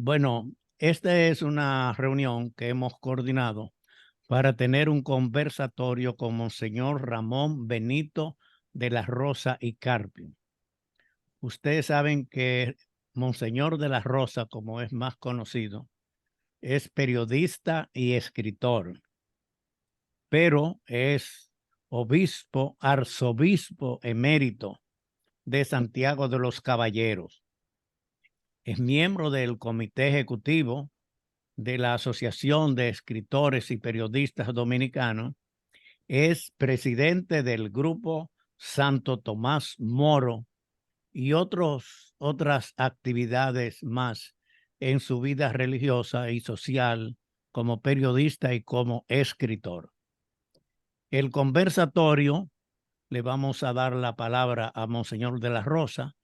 Bueno, esta es una reunión que hemos coordinado para tener un conversatorio con Monseñor Ramón Benito de la Rosa y Carpio. Ustedes saben que Monseñor de la Rosa, como es más conocido, es periodista y escritor, pero es obispo, arzobispo emérito de Santiago de los Caballeros. Es miembro del comité ejecutivo de la Asociación de Escritores y Periodistas Dominicanos. Es presidente del grupo Santo Tomás Moro y otras actividades más en su vida religiosa y social como periodista y como escritor. El conversatorio, le vamos a dar la palabra a Monseñor de la Rosa.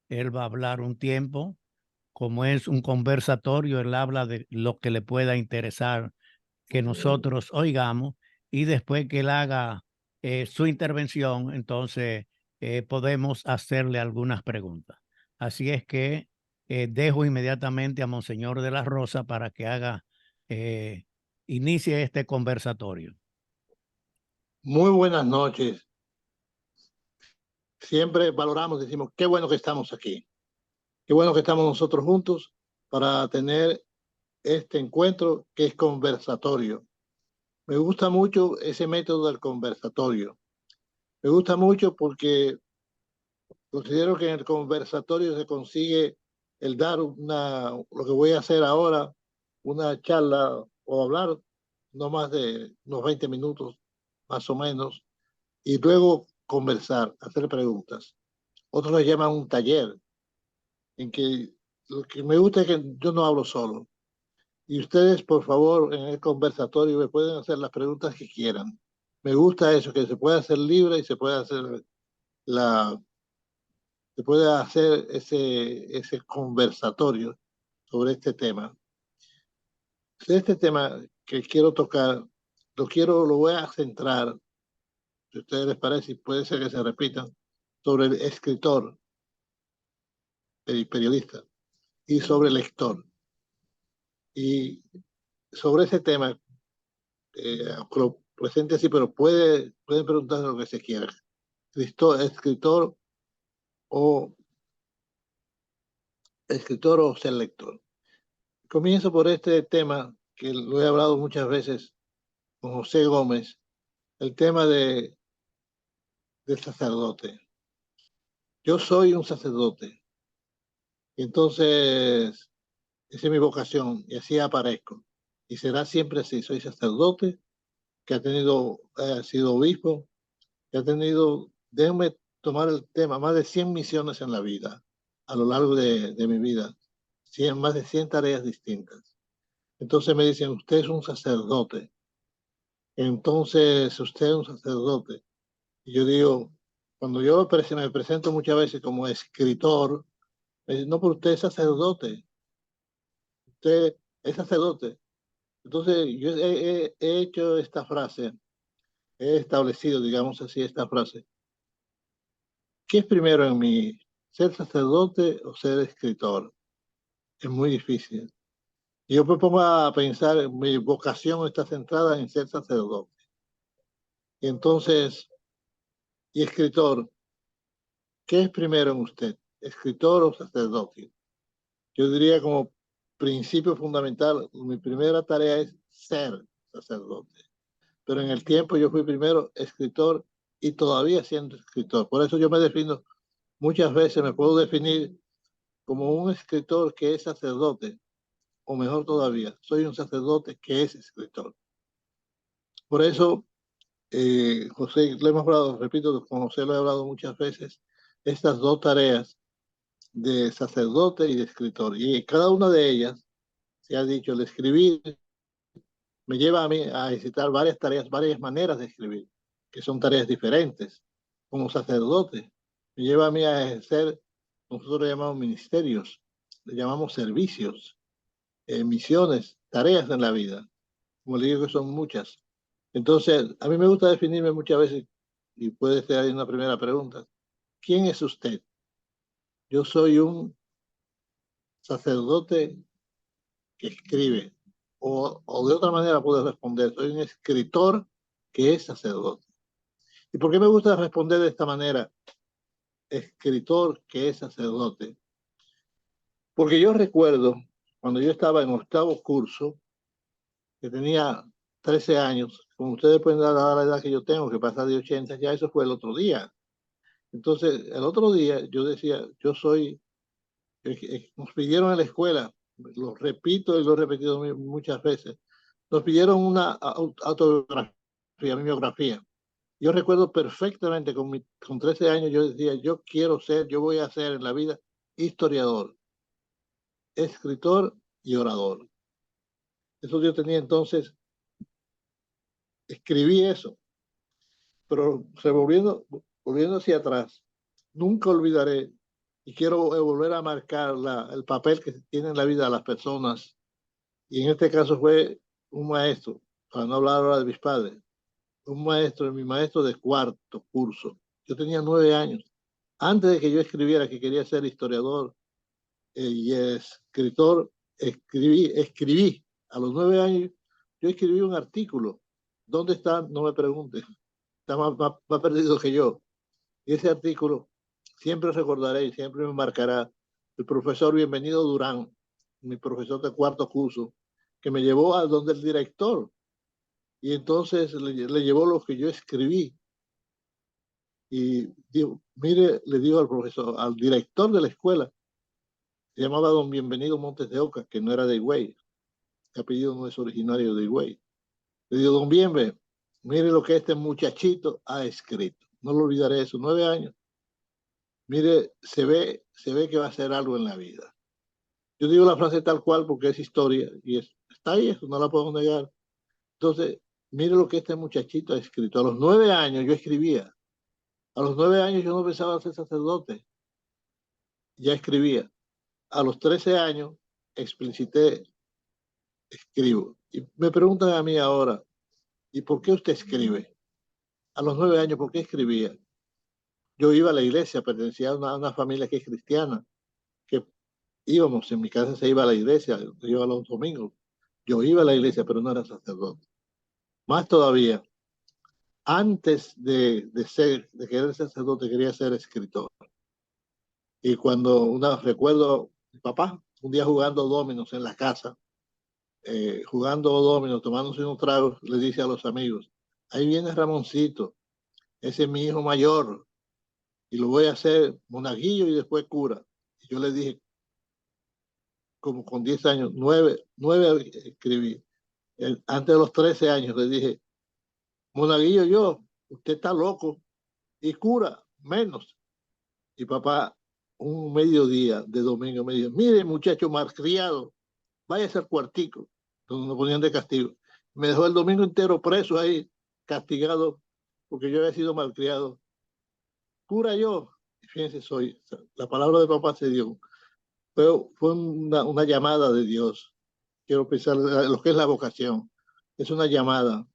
Él va a hablar un tiempo. Como es un conversatorio, él habla de lo que le pueda interesar que nosotros oigamos, y después que él haga su intervención, entonces podemos hacerle algunas preguntas. Así es que dejo inmediatamente a Monseñor de la Rosa para que eh, inicie este conversatorio. Muy buenas noches. Siempre valoramos, decimos, qué bueno que estamos aquí. Qué bueno que estamos nosotros juntos para tener este encuentro que es conversatorio. Me gusta mucho ese método del conversatorio. Me gusta mucho porque considero que en el conversatorio se consigue el dar lo que voy a hacer ahora, una charla o hablar no más de unos 20 minutos, más o menos, y luego conversar, hacer preguntas. Otros lo llaman un taller, en que lo que me gusta es que yo no hablo solo. Y ustedes, por favor, en el conversatorio me pueden hacer las preguntas que quieran. Me gusta eso, que se puede hacer libre y la, se puede hacer ese conversatorio sobre este tema. Este tema que quiero tocar, lo voy a centrar, si a ustedes les parece, y puede ser que se repitan, sobre el escritor, el periodista, y sobre el lector. Y sobre ese tema, lo presente así, pero pueden preguntar lo que se quiera. Escritor o ser lector. Comienzo por este tema que lo he hablado muchas veces con José Gómez, el tema del sacerdote. Yo soy un sacerdote, y entonces esa es mi vocación y así aparezco. Y será siempre así. Soy sacerdote que ha sido obispo, que ha tenido, déjenme tomar el tema, más de 100 misiones en la vida, a lo largo de mi vida, más de 100 tareas distintas. Entonces me dicen, usted es un sacerdote. Entonces, usted es un sacerdote. Y yo digo, cuando me presento muchas veces como escritor, me dicen, no, pero usted es sacerdote. Usted es sacerdote. Entonces, yo he hecho esta frase, he establecido, digamos así, esta frase. ¿Qué es primero en mí? ¿Ser sacerdote o ser escritor? Es muy difícil. Yo me pongo a pensar, mi vocación está centrada en ser sacerdote. Y entonces, y escritor, ¿qué es primero en usted? ¿Escritor o sacerdote? Yo diría como principio fundamental, mi primera tarea es ser sacerdote. Pero en el tiempo yo fui primero escritor y todavía siendo escritor. Por eso yo me defino, muchas veces me puedo definir como un escritor que es sacerdote, o mejor todavía, soy un sacerdote que es escritor. Por eso, José, le hemos hablado, repito, con José lo he hablado muchas veces, estas dos tareas de sacerdote y de escritor. Y cada una de ellas, se ha dicho, el escribir me lleva a mí a visitar varias tareas, varias maneras de escribir, que son tareas diferentes. Como sacerdote, me lleva a mí a ejercer, nosotros le llamamos ministerios, le llamamos servicios, misiones, tareas en la vida. Como le digo que son muchas. Entonces, a mí me gusta definirme muchas veces, y puede ser ahí una primera pregunta. ¿Quién es usted? Yo soy un sacerdote que escribe. O de otra manera puedo responder, soy un escritor que es sacerdote. ¿Y por qué me gusta responder de esta manera? Escritor que es sacerdote. Porque yo recuerdo cuando yo estaba en octavo curso, que tenía 13 años, como ustedes pueden dar la edad que yo tengo, que pasa de 80, ya eso fue el otro día. Entonces, el otro día yo decía, yo soy, nos pidieron en la escuela, lo repito y lo he repetido muchas veces, nos pidieron una autobiografía, bibliografía. Yo recuerdo perfectamente con 13 años yo decía, yo voy a ser en la vida historiador, escritor y orador. Eso yo tenía entonces, escribí eso, pero volviendo hacia atrás, nunca olvidaré y quiero volver a marcar el papel que tiene en la vida de las personas. Y en este caso fue un maestro, para no hablar ahora de mis padres, mi maestro de cuarto curso. Yo tenía 9 años. Antes de que yo escribiera que quería ser historiador y escritor, escribí. A los 9 años yo escribí un artículo. ¿Dónde está? No me pregunte. Está más perdido que yo. Y ese artículo siempre recordaré y siempre me marcará el profesor Bienvenido Durán, mi profesor de cuarto curso, que me llevó a donde el director. Y entonces le llevó lo que yo escribí. Y digo, mire, le digo al profesor, al director de la escuela, se llamaba don Bienvenido Montes de Oca, que no era de Higüey, el apellido no es originario de Higüey. Le digo, don Bienve, mire lo que este muchachito ha escrito. No lo olvidaré eso, 9 años. Mire, se ve que va a hacer algo en la vida. Yo digo la frase tal cual porque es historia y está ahí, eso no la puedo negar. Entonces, mire lo que este muchachito ha escrito. A los 9 años yo escribía. A los 9 años yo no pensaba ser sacerdote. Ya escribía. A los 13 años explicité, escribo. Y me preguntan a mí ahora, ¿y por qué usted escribe? A los 9 años, ¿por qué escribía? Yo iba a la iglesia, pertenecía a una familia que es cristiana, que íbamos, en mi casa se iba a la iglesia, yo iba los domingos. Yo iba a la iglesia, pero no era sacerdote. Más todavía, antes de querer ser sacerdote, quería ser escritor. Y recuerdo mi papá, un día jugando dominos en la casa, jugando dominos, tomándose unos tragos, le dice a los amigos, ahí viene Ramoncito, ese es mi hijo mayor, y lo voy a hacer monaguillo y después cura. Y yo le dije, como con 10 años, nueve escribí. Antes de los 13 años le dije, monaguillo yo, usted está loco, y cura, menos. Y papá, un mediodía de domingo me dijo, mire muchacho malcriado, váyase al cuartico, donde nos ponían de castigo. Me dejó el domingo entero preso ahí, castigado, porque yo había sido malcriado. Cura yo, y fíjense, la palabra de papá se dio, pero fue una llamada de Dios. Quiero pensar lo que es la vocación, es una llamada.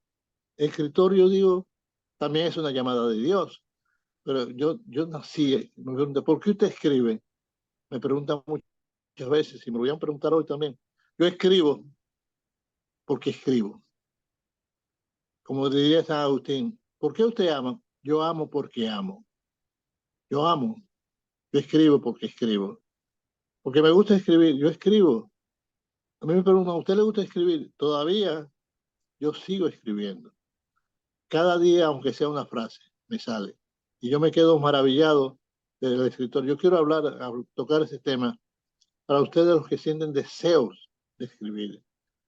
El escritor, yo digo, también es una llamada de Dios, pero yo nací, me preguntan, ¿por qué usted escribe? Me preguntan muchas veces, y me lo voy a preguntar hoy también. Yo escribo porque escribo. Como diría San Agustín, ¿por qué usted ama? Yo amo porque amo. Yo amo. Yo escribo porque escribo. Porque me gusta escribir. Yo escribo. A mí me preguntan, ¿a usted le gusta escribir? Todavía yo sigo escribiendo. Cada día, aunque sea una frase, me sale. Y yo me quedo maravillado del escritor. Yo quiero tocar ese tema para ustedes los que sienten deseos de escribir.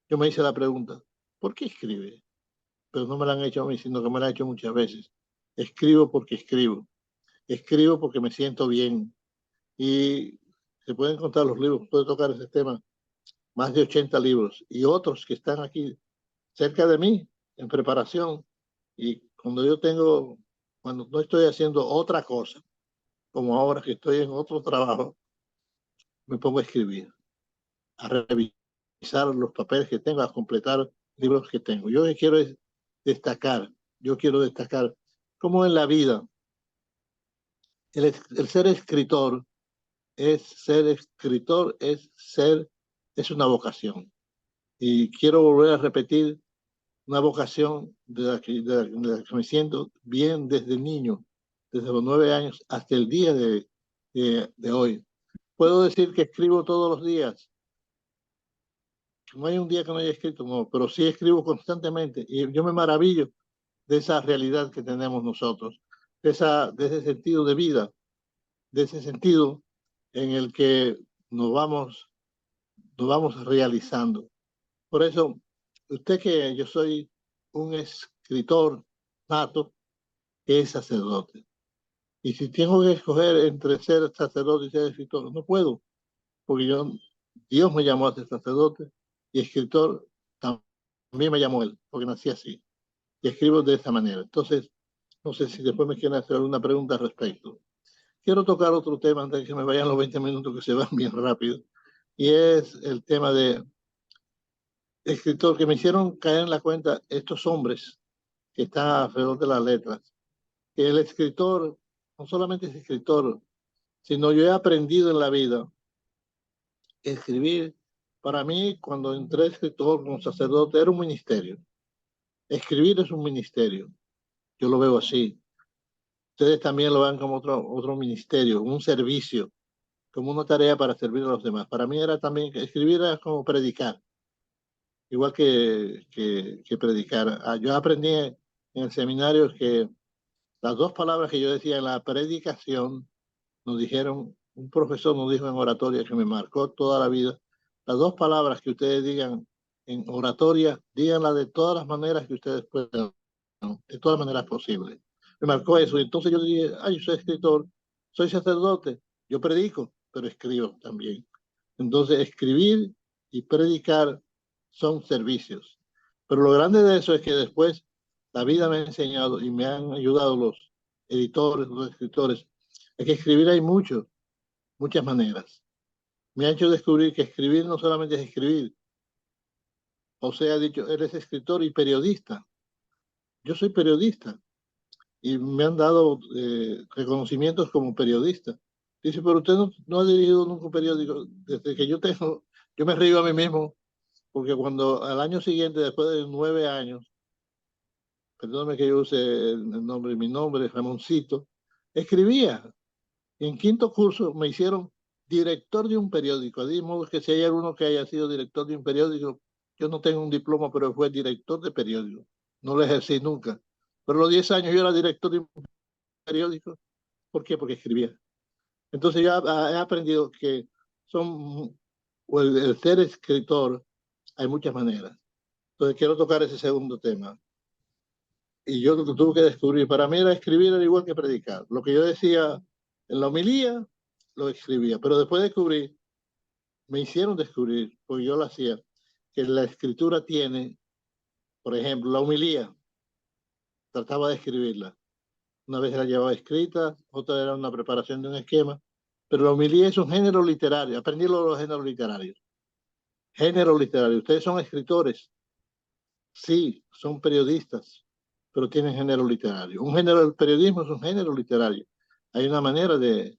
Yo me hice la pregunta, ¿por qué escribe? Pero no me la han hecho a mí, sino que me la han hecho muchas veces. Escribo porque escribo. Escribo porque me siento bien. Y se pueden contar los libros, puedo tocar ese tema, más de 80 libros y otros que están aquí cerca de mí en preparación. Y cuando no estoy haciendo otra cosa, como ahora que estoy en otro trabajo, me pongo a escribir, a revisar los papeles que tengo, a completar libros que tengo. Yo quiero destacar cómo en la vida el ser escritor es una vocación. y quiero volver a repetir una vocación de la que me siento bien desde niño, desde los 9 años hasta el día de hoy. Puedo decir que escribo todos los días. No hay un día que no haya escrito, no, pero sí escribo constantemente y yo me maravillo de esa realidad que tenemos nosotros, de ese sentido de vida, de ese sentido en el que nos vamos realizando. Por eso, usted que yo soy un escritor nato, que es sacerdote. Y si tengo que escoger entre ser sacerdote y ser escritor, no puedo, porque Dios me llamó a ser sacerdote y escritor también me llamó él, porque nací así. Y escribo de esa manera. Entonces, no sé si después me quieren hacer alguna pregunta al respecto. Quiero tocar otro tema antes de que me vayan los 20 minutos que se van bien rápido. Y es el tema de escritor, que me hicieron caer en la cuenta estos hombres que están alrededor de las letras. Que el escritor no solamente es escritor, sino yo he aprendido en la vida que escribir. Para mí, cuando entré escritor como sacerdote, era un ministerio. Escribir es un ministerio. Yo lo veo así. Ustedes también lo ven como otro ministerio, un servicio, como una tarea para servir a los demás. Para mí era también, escribir era como predicar, igual que predicar. Yo aprendí en el seminario que las dos palabras que yo decía en la predicación, nos dijeron, un profesor nos dijo en oratoria que me marcó toda la vida, las dos palabras que ustedes digan en oratoria, díganla de todas las maneras que ustedes puedan, de todas maneras posibles. Me marcó eso. Y entonces yo dije, yo soy escritor, soy sacerdote, yo predico, pero escribo también. Entonces, escribir y predicar son servicios. Pero lo grande de eso es que después la vida me ha enseñado y me han ayudado los editores, los escritores, es que escribir hay muchas maneras. Me ha hecho descubrir que escribir no solamente es escribir. O sea, ha dicho, eres escritor y periodista. Yo soy periodista y me han dado reconocimientos como periodista. Dice, pero usted no ha dirigido nunca un periódico. Desde que yo me río a mí mismo, porque cuando al año siguiente, después de 9 años, perdóname que yo use mi nombre, Ramoncito, escribía. Y en quinto curso me hicieron director de un periódico. De modo que si hay alguno que haya sido director de un periódico, yo no tengo un diploma, pero fue director de periódico. No lo ejercí nunca. Pero a los 10 años yo era director de un periódico. ¿Por qué? Porque escribía. Entonces yo he aprendido que el ser escritor, hay muchas maneras. Entonces quiero tocar ese segundo tema. Y yo lo que tuve que descubrir, para mí era escribir era igual que predicar. Lo que yo decía en la homilía, lo escribía. Pero después descubrí, me hicieron descubrir, porque yo lo hacía, que la escritura tiene, por ejemplo, la homilía, trataba de escribirla. Una vez la llevaba escrita, otra era una preparación de un esquema, pero la homilía es un género literario. Aprendí los géneros literarios. Género literario. Ustedes son escritores, sí, son periodistas, pero tienen género literario. Un género del periodismo es un género literario. Hay una manera de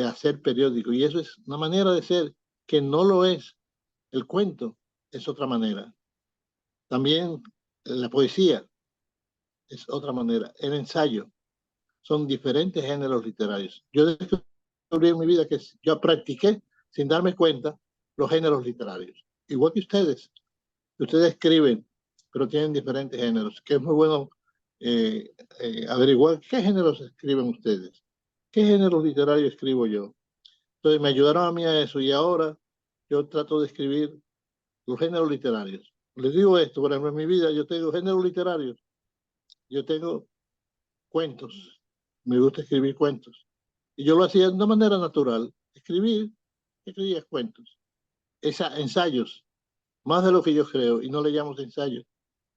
hacer periódico y eso es una manera de ser que no lo es. El cuento es otra manera. También la poesía es otra manera. El ensayo son diferentes géneros literarios. Yo descubrí en mi vida que yo practiqué sin darme cuenta los géneros literarios. Igual que ustedes. Ustedes escriben, pero tienen diferentes géneros, que es muy bueno averiguar qué géneros escriben ustedes, qué géneros literarios escribo yo. Entonces me ayudaron a mí a eso y ahora yo trato de escribir los géneros literarios. Les digo esto, por ejemplo, en mi vida yo tengo géneros literarios, yo tengo cuentos, me gusta escribir cuentos. Y yo lo hacía de una manera natural, escribía cuentos, ensayos, más de lo que yo creo, y no le llamo ensayos,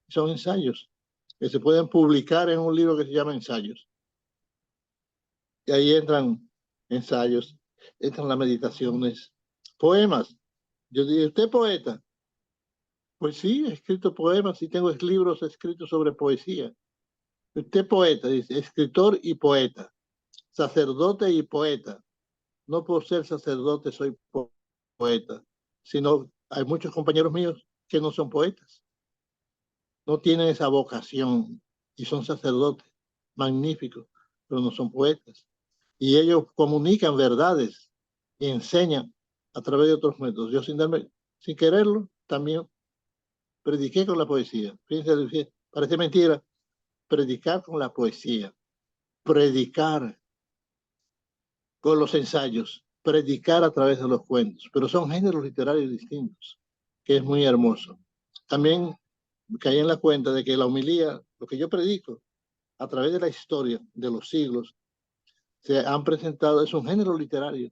son ensayos que se pueden publicar en un libro que se llama Ensayos. Y ahí entran ensayos, entran las meditaciones, poemas. Yo digo, ¿usted es poeta? Pues sí, he escrito poemas y tengo libros escritos sobre poesía. Usted es poeta, dice, escritor y poeta, sacerdote y poeta. No por ser sacerdote soy poeta, sino hay muchos compañeros míos que no son poetas, no tienen esa vocación y son sacerdotes magníficos, pero no son poetas. Y ellos comunican verdades y enseñan a través de otros métodos. Yo sin quererlo, también prediqué con la poesía. Fíjense, parece mentira, predicar con la poesía, predicar con los ensayos, predicar a través de los cuentos, pero son géneros literarios distintos, que es muy hermoso. También caí en la cuenta de que la homilía, lo que yo predico, a través de la historia de los siglos, se han presentado, es un género literario,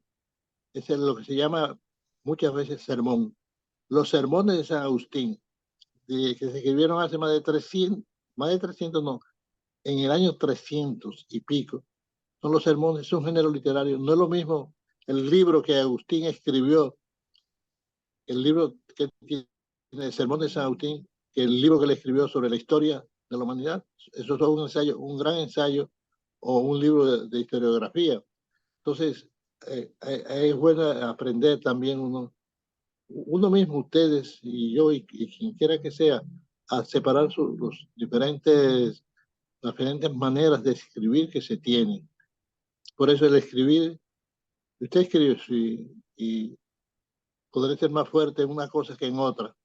es lo que se llama muchas veces sermón. Los sermones de San Agustín, que se escribieron hace más de 300 no, en el año 300 y pico, son los sermones, es un género literario. No es lo mismo el libro que Agustín escribió, el libro que tiene el sermón de San Agustín, que el libro que le escribió sobre la historia de la humanidad. Eso es un ensayo, un gran ensayo o un libro de historiografía. Entonces, es bueno aprender también uno mismo, ustedes y yo, y quien quiera que sea, a separar las diferentes maneras de escribir que se tienen. Por eso el escribir, usted escribe y podré ser más fuerte en una cosa que en otra.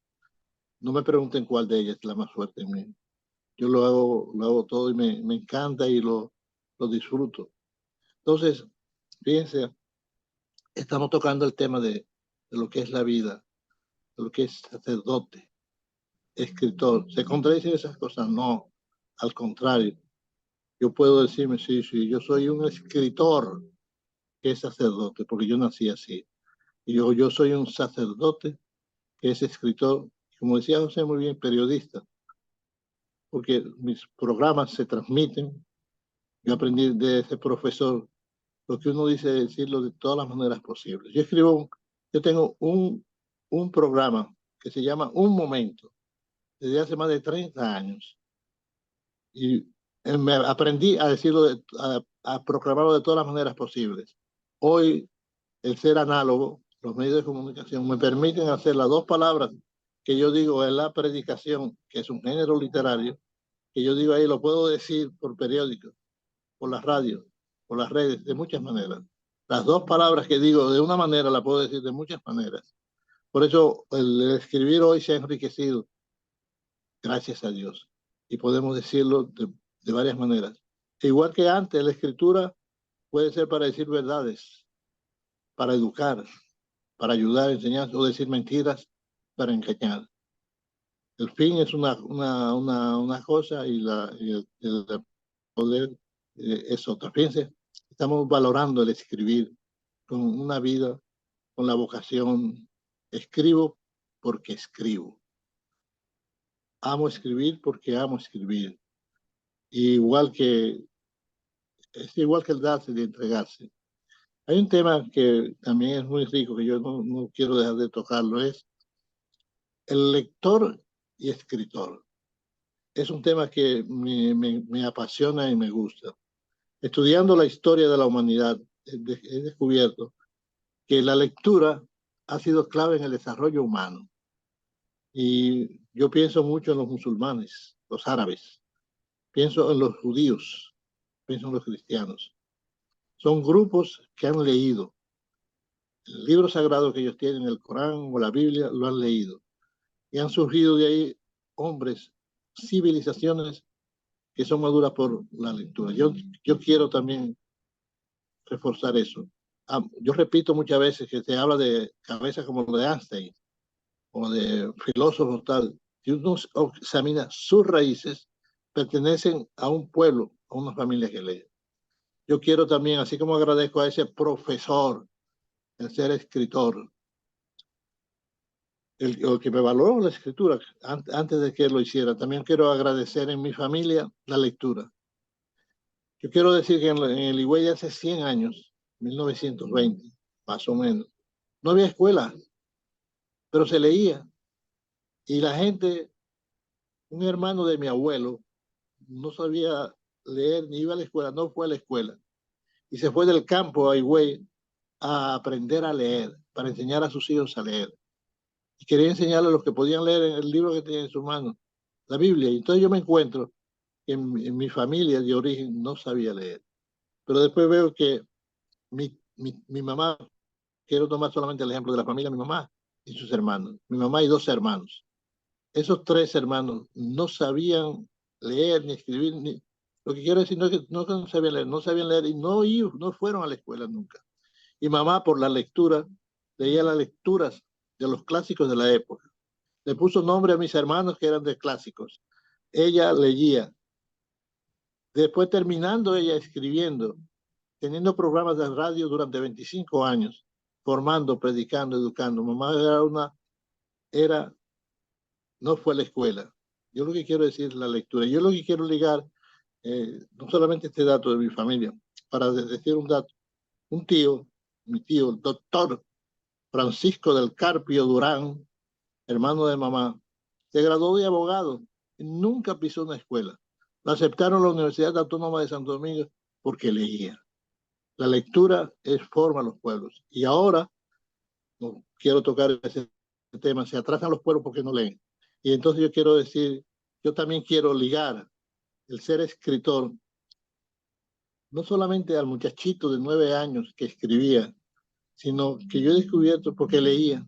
No me pregunten cuál de ellas es la más fuerte en mí. Yo lo hago todo y me encanta y lo disfruto. Entonces, fíjense, estamos tocando el tema de lo que es la vida, de lo que es sacerdote, escritor. ¿Se contradicen esas cosas? No, al contrario. Yo puedo decirme, sí, yo soy un escritor que es sacerdote, porque yo nací así. Y yo soy un sacerdote que es escritor, como decía José muy bien, periodista, porque mis programas se transmiten. Yo aprendí de ese profesor lo que uno dice, decirlo de todas las maneras posibles. Yo tengo un programa que se llama Un Momento, desde hace más de 30 años. Y me aprendí a decirlo, a proclamarlo de todas las maneras posibles. Hoy, el ser análogo, los medios de comunicación, me permiten hacer las dos palabras que yo digo en la predicación, que es un género literario, que yo digo ahí, lo puedo decir por periódico, por las radios, por las redes, de muchas maneras. Las dos palabras que digo de una manera la puedo decir de muchas maneras. Por eso el escribir hoy se ha enriquecido, gracias a Dios. Y podemos decirlo de varias maneras. Igual que antes, la escritura puede ser para decir verdades, para educar, para ayudar, enseñar o decir mentiras, para engañar. El fin es una cosa y el poder es otra. Fíjense, estamos valorando el escribir con una vida, con la vocación. Escribo porque escribo. Amo escribir porque amo escribir. Es igual que el darse y entregarse. Hay un tema que también es muy rico, que yo no quiero dejar de tocarlo, es el lector y escritor. Es un tema que me apasiona y me gusta. Estudiando la historia de la humanidad, he descubierto que la lectura ha sido clave en el desarrollo humano. Y yo pienso mucho en los musulmanes, los árabes, pienso en los judíos, pienso en los cristianos. Son grupos que han leído. El libro sagrado que ellos tienen, el Corán o la Biblia, lo han leído. Y han surgido de ahí hombres, civilizaciones que son maduras por la lectura. Yo quiero también reforzar eso. Yo repito muchas veces que se habla de cabezas como de Einstein o de filósofos tal. Si uno examina sus raíces, pertenecen a un pueblo, a una familia que lee. Yo quiero también, así como agradezco a ese profesor, el ser escritor, el que me valoró la escritura antes de que lo hiciera, también quiero agradecer en mi familia la lectura. Yo quiero decir que en el Higüey hace 100 años, 1920, más o menos, no había escuela, pero se leía. Y la gente, un hermano de mi abuelo, no sabía leer ni iba a la escuela, no fue a la escuela. Y se fue del campo a Higüey a aprender a leer, para enseñar a sus hijos a leer. y quería enseñarle a los que podían leer en el libro que tenía en sus manos, la Biblia. Y entonces yo me encuentro que en mi familia de origen no sabía leer. Pero después veo que mi mamá, quiero tomar solamente el ejemplo de la familia, mi mamá y sus hermanos, mi mamá y dos hermanos. Esos tres hermanos no sabían leer ni escribir, ni, lo que quiero decir no es que no sabían leer, no sabían leer y no fueron a la escuela nunca. Y mamá, por la lectura, leía las lecturas de los clásicos de la época. Le puso nombre a mis hermanos que eran de clásicos. Ella leía. Después terminando ella escribiendo, teniendo programas de radio durante 25 años, formando, predicando, educando. Mamá era, no fue a la escuela. Yo lo que quiero decir es la lectura. Yo lo que quiero ligar, no solamente este dato de mi familia, para decir un dato. Un tío, mi tío, el doctor Francisco del Carpio Durán, hermano de mamá, se graduó de abogado y nunca pisó una escuela. Lo aceptaron en la Universidad Autónoma de Santo Domingo porque leía. La lectura forma los pueblos. Y ahora, no quiero tocar ese tema, se atrasan los pueblos porque no leen. Y entonces yo quiero decir, yo también quiero ligar el ser escritor, no solamente al muchachito de 9 años que escribía, sino que yo he descubierto porque leía,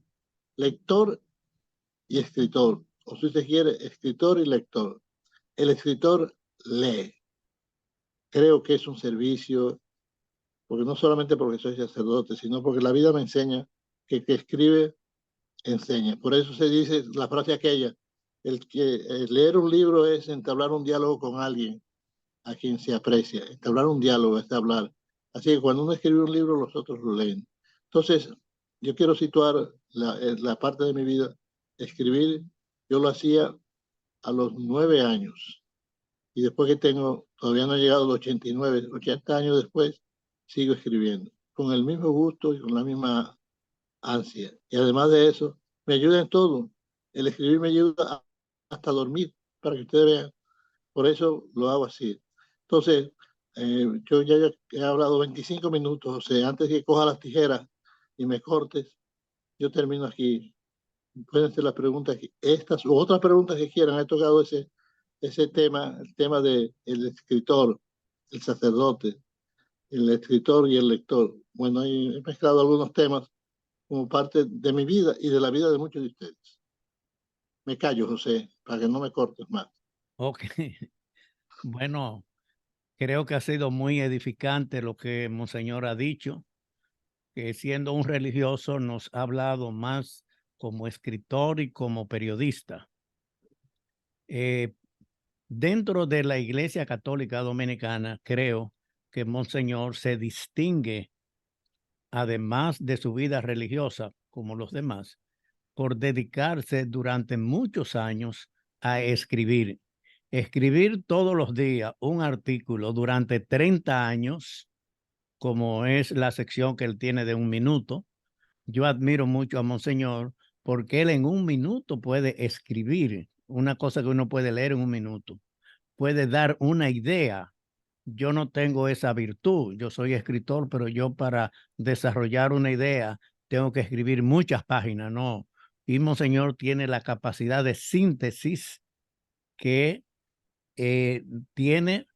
lector y escritor, o si se quiere, escritor y lector. El escritor lee. Creo que es un servicio, porque no solamente porque soy sacerdote, sino porque la vida me enseña que el que escribe enseña. Por eso se dice la frase aquella, leer un libro es entablar un diálogo con alguien a quien se aprecia. Entablar un diálogo es hablar. Así que cuando uno escribe un libro, los otros lo leen. Entonces, yo quiero situar la parte de mi vida. Escribir, yo lo hacía a los 9 años. Y después que todavía no he llegado a los 89, 80 años después, sigo escribiendo. Con el mismo gusto y con la misma ansia. Y además de eso, me ayuda en todo. El escribir me ayuda hasta dormir, para que ustedes vean. Por eso lo hago así. Entonces, yo ya he hablado 25 minutos, o sea, antes que coja las tijeras y me cortes, yo termino aquí. Pueden ser las preguntas, estas u otras preguntas que quieran. He tocado ese tema, el tema del escritor, el sacerdote, el escritor y el lector. Bueno, he mezclado algunos temas como parte de mi vida y de la vida de muchos de ustedes. Me callo, José, para que no me cortes más. Ok. Bueno, creo que ha sido muy edificante lo que Monseñor ha dicho, que siendo un religioso nos ha hablado más como escritor y como periodista. Eh, Dentro de la Iglesia Católica Dominicana, creo que Monseñor se distingue, además de su vida religiosa, como los demás, por dedicarse durante muchos años a escribir. Escribir todos los días un artículo durante 30 años, como es la sección que él tiene de 1 minuto. Yo admiro mucho a Monseñor porque él en 1 minuto puede escribir una cosa que uno puede leer en 1 minuto. Puede dar una idea. Yo no tengo esa virtud. Yo soy escritor, pero yo para desarrollar una idea tengo que escribir muchas páginas, ¿no? Y Monseñor tiene la capacidad de síntesis que tiene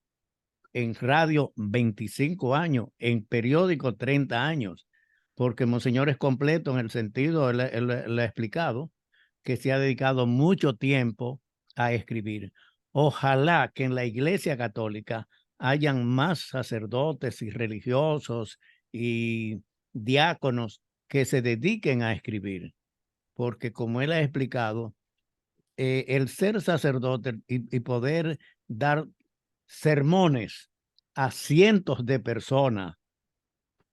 en radio 25 años, en periódico 30 años, porque Monseñor es completo en el sentido, él ha explicado, que se ha dedicado mucho tiempo a escribir. Ojalá que en la Iglesia Católica hayan más sacerdotes y religiosos y diáconos que se dediquen a escribir, porque como él ha explicado, el ser sacerdote y poder dar sermones a cientos de personas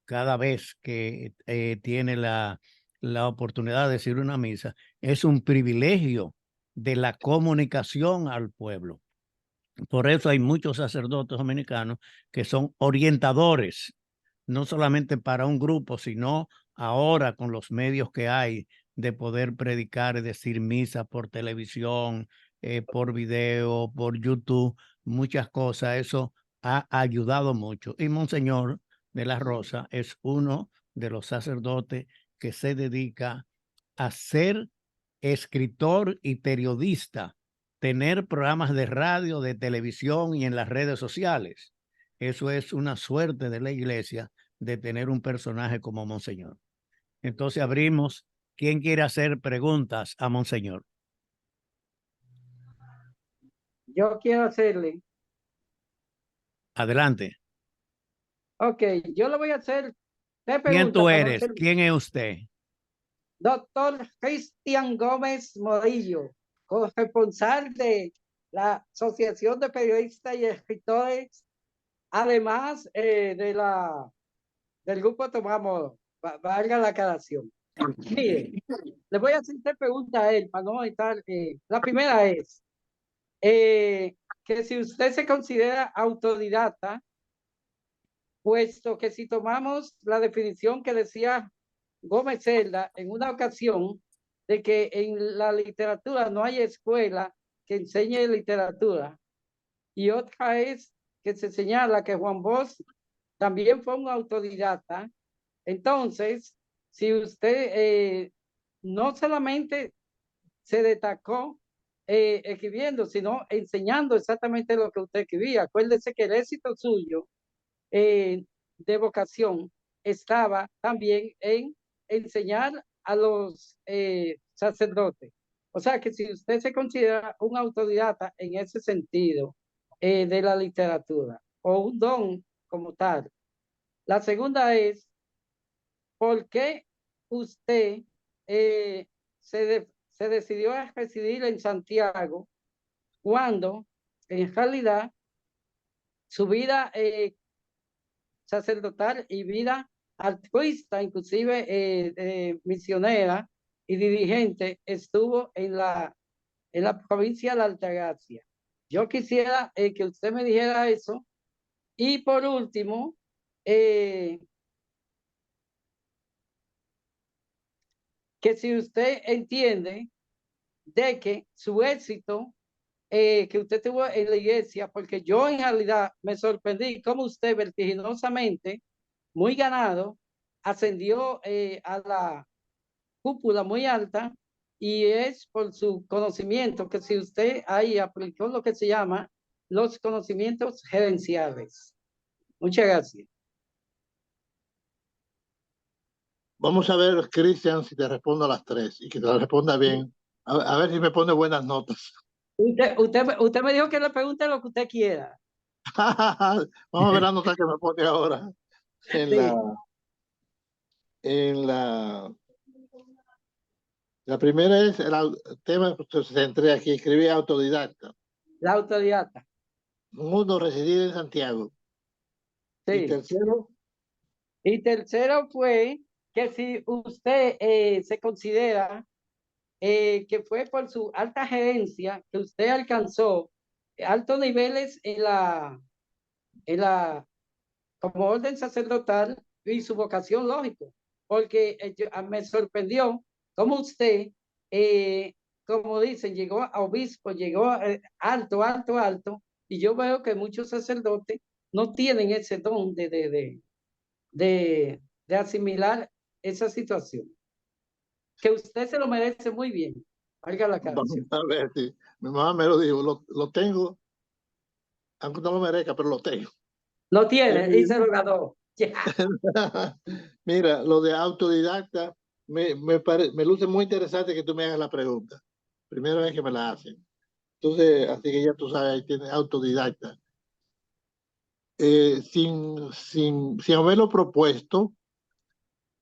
cada vez que tiene la oportunidad de decir una misa, es un privilegio de la comunicación al pueblo. Por eso hay muchos sacerdotes dominicanos que son orientadores, no solamente para un grupo, sino ahora con los medios que hay de poder predicar y decir misa por televisión, por video, por YouTube, muchas cosas. Eso ha ayudado mucho. Y Monseñor de la Rosa es uno de los sacerdotes que se dedica a ser escritor y periodista, tener programas de radio, de televisión y en las redes sociales. Eso es una suerte de la iglesia de tener un personaje como Monseñor. Entonces abrimos. ¿Quién quiere hacer preguntas a Monseñor? Yo quiero hacerle. Adelante. Ok, yo le voy a hacer tres ¿Quién tú preguntas. eres? ¿Quién es usted? Doctor Cristian Gómez Morillo, corresponsal de la Asociación de Periodistas y Escritores, además del grupo Tomamos, valga la aclaración. Mire, le voy a hacer tres preguntas a él para no estar. La primera es que si usted se considera autodidacta, puesto que si tomamos la definición que decía Gómez Celda en una ocasión, de que en la literatura no hay escuela que enseñe literatura, y otra es que se señala que Juan Bosch también fue un autodidacta. Entonces, si usted no solamente se destacó escribiendo, sino enseñando exactamente lo que usted escribía. Acuérdese que el éxito suyo de vocación estaba también en enseñar a los sacerdotes. O sea que si usted se considera un autodidacta en ese sentido de la literatura o un don como tal. La segunda es, ¿por qué usted se decidió a residir en Santiago cuando en realidad su vida sacerdotal y vida altruista, inclusive misionera y dirigente, estuvo en la provincia de la Altagracia? Yo quisiera que usted me dijera eso. Y por último, que si usted entiende de que su éxito que usted tuvo en la iglesia, porque yo en realidad me sorprendí cómo usted vertiginosamente, muy ganado, ascendió a la cúpula muy alta, y es por su conocimiento, que si usted ahí aplicó lo que se llama los conocimientos gerenciales. Muchas gracias. Vamos a ver, Cristian, si te respondo a las tres y que te las responda bien. A ver si me pone buenas notas. Usted me dijo que le pregunte lo que usted quiera. Vamos a ver la nota que me pone ahora en Sí. la primera es el tema que se centré aquí, escribí autodidacta. La autodidacta. Mundo, residir en Santiago. Sí. Y tercero fue que si usted se considera que fue por su alta gerencia que usted alcanzó altos niveles en la como orden sacerdotal y su vocación, lógico, porque me sorprendió cómo usted, como dicen, llegó a obispo, llegó alto, alto, alto, y yo veo que muchos sacerdotes no tienen ese don de asimilar esa situación. Que usted se lo merece muy bien. Valga la canción. Vamos a ver si mi mamá me lo dijo, lo tengo, aunque no lo merezca, pero lo tengo. Lo tiene y se lo ganó. Mira, lo de autodidacta me luce muy interesante que tú me hagas la pregunta. Primera vez que me la hacen. Entonces, así que ya tú sabes, ahí tienes autodidacta. Sin haberlo propuesto,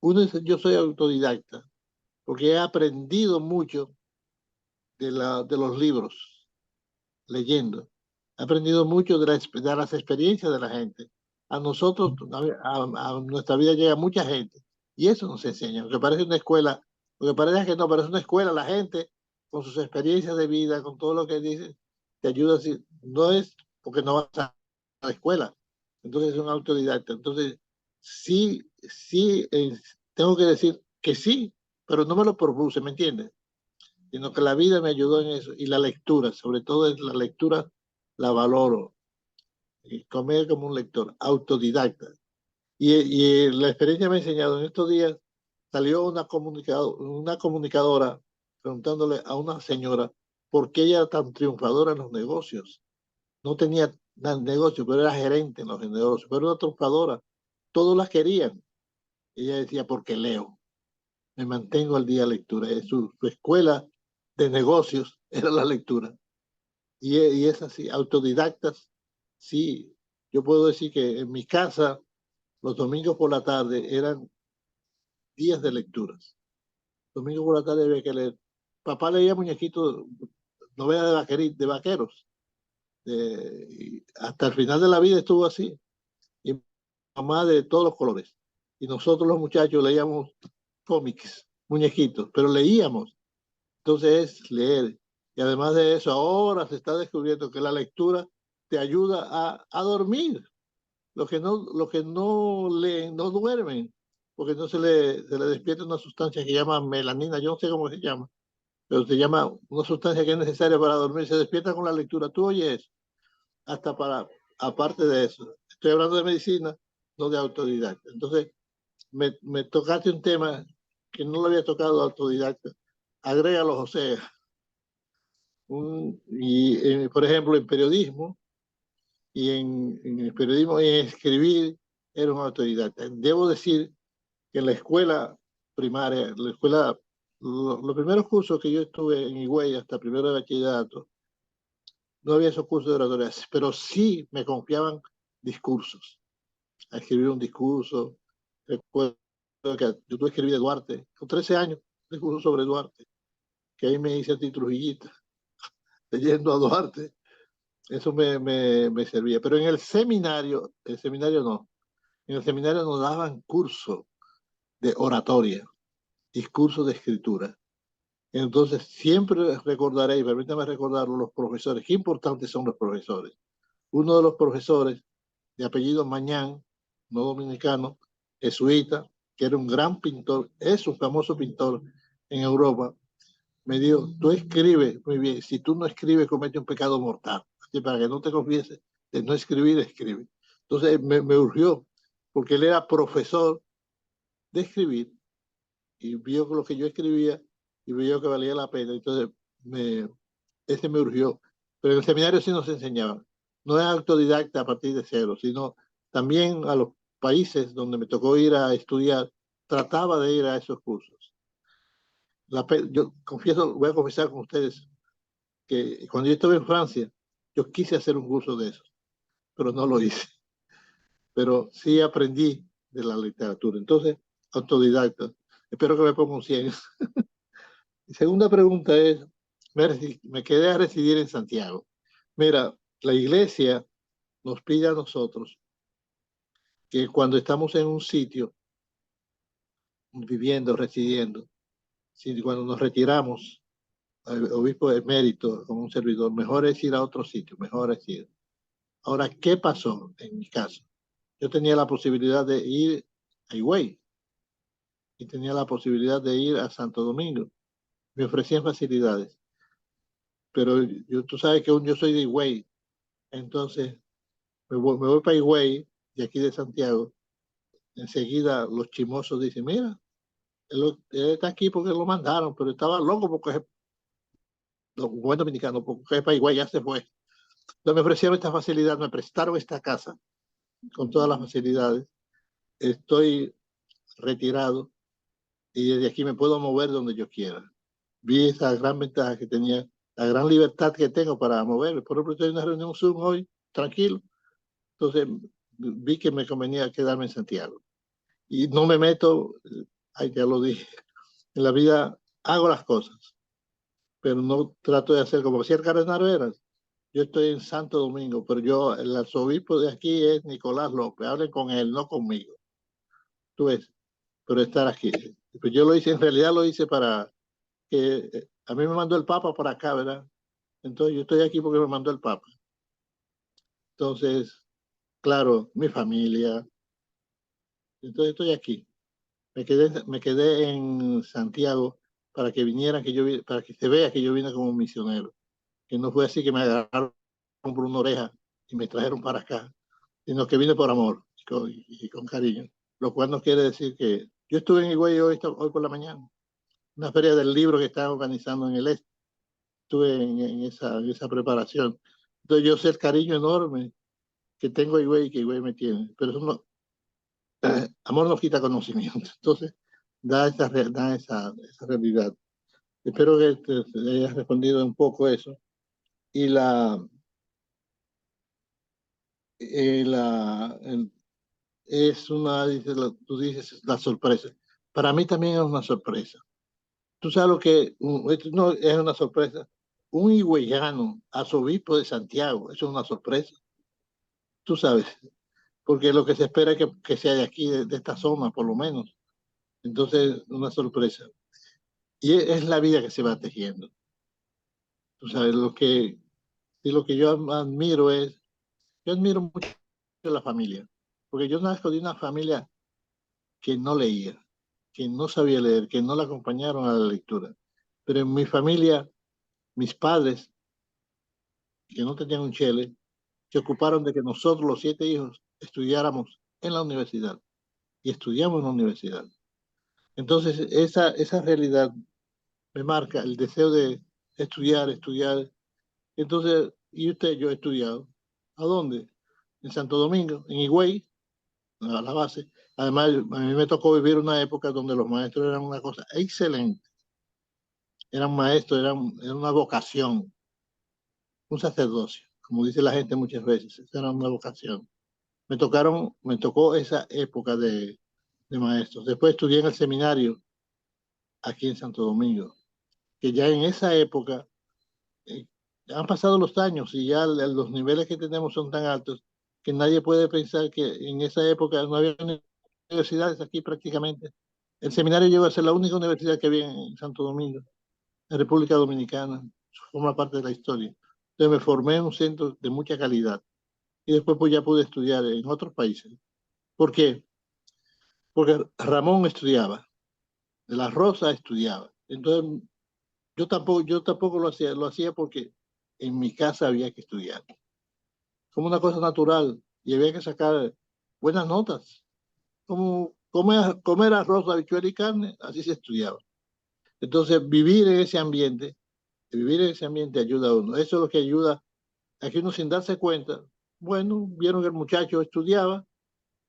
uno dice, yo soy autodidacta, porque he aprendido mucho de los libros, leyendo. He aprendido mucho de las experiencias de la gente. A nosotros, a nuestra vida llega mucha gente, y eso nos enseña. Lo que parece una escuela, lo que parece que no, parece una escuela, la gente, con sus experiencias de vida, con todo lo que dice, te ayuda así. No es porque no vas a la escuela, entonces es un autodidacta. Entonces, sí, tengo que decir que sí, pero no me lo propuse, ¿me entiendes? Sino que la vida me ayudó en eso. Y la lectura, sobre todo es la lectura, la valoro. Y comer como un lector, autodidacta. Y la experiencia me ha enseñado, en estos días salió una comunicadora preguntándole a una señora por qué ella era tan triunfadora en los negocios. No tenía negocio, pero era gerente en los negocios, pero era triunfadora. Todos la querían. Ella decía, porque leo, me mantengo al día de lectura. Su escuela de negocios era la lectura. Y es así, autodidactas, sí. Yo puedo decir que en mi casa, los domingos por la tarde eran días de lecturas. Domingo por la tarde había que leer. Papá leía muñequitos, novelas de vaqueros. Hasta el final de la vida estuvo así. Y mamá de todos los colores. Y nosotros los muchachos leíamos cómics, muñequitos, pero leíamos. Entonces es leer. Y además de eso, ahora se está descubriendo que la lectura te ayuda a dormir. Los que no leen, no duermen, porque no se le despierta una sustancia que llama melanina, yo no sé cómo se llama, pero se llama una sustancia que es necesaria para dormir, se despierta con la lectura. Tú oyes, hasta para, aparte de eso, estoy hablando de medicina, no de autodidacta. Entonces, me tocaste un tema que no lo había tocado autodidacta. Agrégalo, José. Por ejemplo, en periodismo, en el periodismo, en escribir, era un autodidacta. Debo decir que en la escuela primaria, los primeros cursos que yo estuve en Higüey hasta primero de bachillerato, no había esos cursos de oratoria, pero sí me confiaban discursos, a escribir un discurso. Recuerdo que yo tuve que escribir de Duarte, con 13 años, un discurso sobre Duarte, que ahí me hice a ti Trujillita, leyendo a Duarte. Eso me servía. Pero en el seminario no. En el seminario nos daban curso de oratoria, discurso de escritura. Entonces, siempre recordaré, y permítame recordarlo, los profesores. Qué importantes son los profesores. Uno de los profesores, de apellido Mañán, no dominicano, jesuita, que era un gran pintor, es un famoso pintor en Europa, me dijo, tú escribes muy bien, si tú no escribes, comete un pecado mortal. Así, para que no te confieses de no escribir, escribe. Entonces me urgió, porque él era profesor de escribir, y vio lo que yo escribía, y vio que valía la pena. Entonces, ese me urgió. Pero en el seminario sí nos enseñaban. No es autodidacta a partir de cero, sino también a los países donde me tocó ir a estudiar, trataba de ir a esos cursos. Yo confieso, voy a confesar con ustedes, que cuando yo estuve en Francia, yo quise hacer un curso de eso, pero no lo hice. Pero sí aprendí de la literatura. Entonces, autodidacta. Espero que me ponga un 100. Mi segunda pregunta es, me quedé a residir en Santiago. Mira, la iglesia nos pide a nosotros que cuando estamos en un sitio, viviendo, residiendo, cuando nos retiramos, el obispo emérito o un servidor, mejor es ir a otro sitio, mejor es ir. Ahora, ¿qué pasó en mi caso? Yo tenía la posibilidad de ir a Higüey y tenía la posibilidad de ir a Santo Domingo. Me ofrecían facilidades, pero tú sabes que yo soy de Higüey, entonces me voy para Higüey, de aquí de Santiago. Enseguida los chimosos dicen, mira, él está aquí porque lo mandaron, pero estaba loco porque buen dominicano, porque es para Higüey, ya se fue. Entonces me ofrecieron esta facilidad, me prestaron esta casa con todas las facilidades. Estoy retirado y desde aquí me puedo mover donde yo quiera. Vi esa gran ventaja que tenía, la gran libertad que tengo para moverme. Por ejemplo, estoy en una reunión Zoom hoy, tranquilo. Entonces vi que me convenía quedarme en Santiago. Y no me meto, ya lo dije, en la vida hago las cosas, pero no trato de hacer como decía el cardenal Veras. Yo estoy en Santo Domingo, pero el arzobispo de aquí es Nicolás López. Hablen con él, no conmigo. Tú ves, pero estar aquí. Pues yo lo hice, en realidad lo hice para que a mí me mandó el Papa para acá, ¿verdad? Entonces yo estoy aquí porque me mandó el Papa. Entonces, claro, mi familia. Entonces estoy aquí. Me quedé en Santiago para que vinieran, para que se vea que yo vine como misionero. Que no fue así que me agarraron por una oreja y me trajeron para acá, sino que vine por amor y con cariño. Lo cual no quiere decir que yo estuve en Higüey hoy por la mañana. una feria del libro que están organizando en el este. Estuve en esa preparación. Entonces yo sé el cariño enorme que tengo a Higüey y que Higüey me tiene, pero eso no, amor no quita conocimiento. Entonces da esa realidad. Espero que te hayas respondido un poco eso. Y es una, tú dices, la sorpresa. Para mí también es una sorpresa. Tú sabes lo que, esto no es una sorpresa. Un higüeyano, arzobispo de Santiago, eso es una sorpresa. Tú sabes, porque lo que se espera es que sea de aquí, de esta zona, por lo menos. Entonces, una sorpresa. Y es la vida que se va tejiendo. Tú sabes, lo que yo admiro es, yo admiro mucho la familia, porque yo nazco de una familia que no leía, que no sabía leer, que no la acompañaron a la lectura. Pero en mi familia, mis padres, que no tenían un chele, se ocuparon de que nosotros, los 7 hijos, estudiáramos en la universidad. Y estudiamos en la universidad. Entonces, esa realidad me marca el deseo de estudiar, estudiar. Entonces, ¿y usted? Yo he estudiado. ¿A dónde? En Santo Domingo, en Higüey, a la base. Además, a mí me tocó vivir una época donde los maestros eran una cosa excelente. Eran maestros, era una vocación, un sacerdocio, como dice la gente muchas veces. Era una vocación. Me tocó esa época de maestros. Después estudié en el seminario aquí en Santo Domingo, que ya en esa época eh, han pasado los años y ya los niveles que tenemos son tan altos que nadie puede pensar que en esa época no había universidades aquí prácticamente. El seminario llegó a ser la única universidad que había en Santo Domingo, en República Dominicana, forma parte de la historia. Entonces me formé en un centro de mucha calidad y después pues ya pude estudiar en otros países. ¿Por qué? Porque Ramón estudiaba, de la Rosa estudiaba. Entonces yo tampoco lo hacía porque en mi casa había que estudiar. Como una cosa natural y había que sacar buenas notas. Como comer arroz, habichuela y carne, así se estudiaba. Entonces, vivir en ese ambiente ayuda a uno. Eso es lo que ayuda a que uno sin darse cuenta, bueno, vieron que el muchacho estudiaba